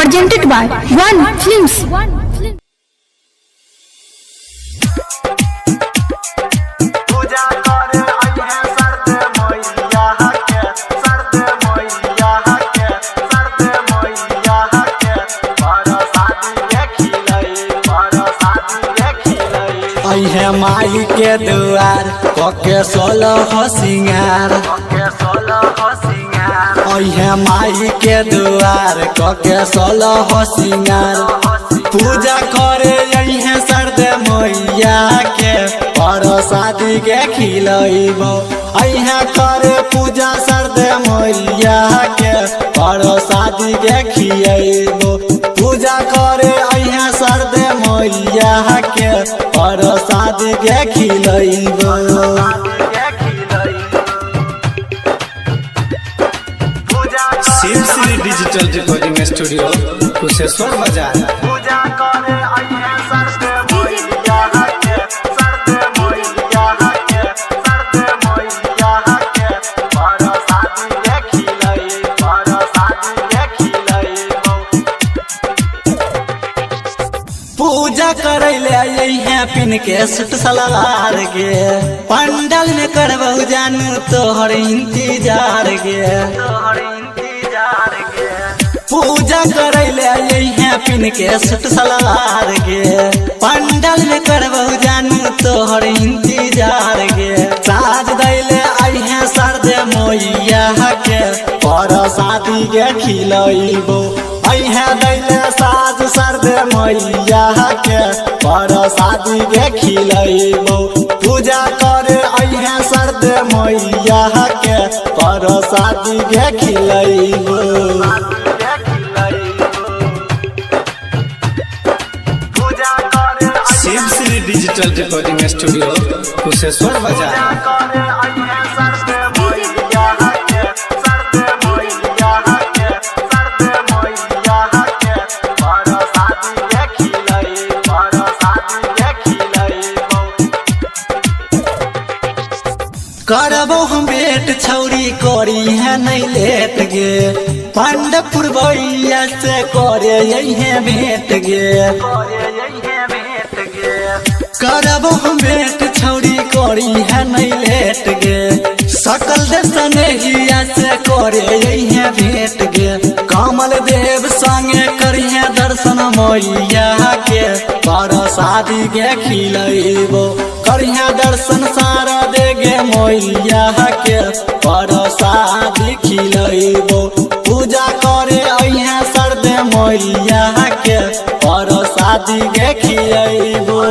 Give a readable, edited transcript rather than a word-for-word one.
presented by One Films. है माई के दुआर कके सोलह सिंगार है माई के दुआर कके सोलह सिंगार पूजा करे है सर्द मैया के पर शादी के खिलैबो है करे पूजा सर्द मैया के पर शादी के खिलैबो पूजा करे है सर्द मैया के पर शादी के खिलैबो Shiv Shri digital recording studio Kusheshwar बाजार। पूजा करे सर्द मैया के सर्द मैया के सर्द मैया के पर शादी के खिलैबो पर शादी के खिलैबो पूजा करे ले है पिन के सूट सलवार के पंडल में करबो जानू तोहर इंतजार के पूजा करे ले है पिन के सूट सलवार के पंडल में करबो जानू तोहर इंतजार के साज दैले आई है सर्द मैया के पर शादी के खिलैबो है दैले साज सर्द मैया के पर शादी के खिलैबो पूजा करे है सर्द मैया के पर शादी के खिलैबो Shiv Shri digital recording studio Kusheshwar बाजार। करबो हम बेट छौरी करी है नहीं लेट गे पांडपुर भैया से करे है भेंट गे करबो हम बेट छौरी करी है नहीं लेट गे सकल देशनेहिया से करे है भेंट गे कमल देव संगे करी है दर्शन मैया के पर शादी के खिलैबो करी है दर्शन सारा देगे मैया के पर शादी खिलैबो पूजा करे है सर्द मैया के पर शादी के खिलैबो।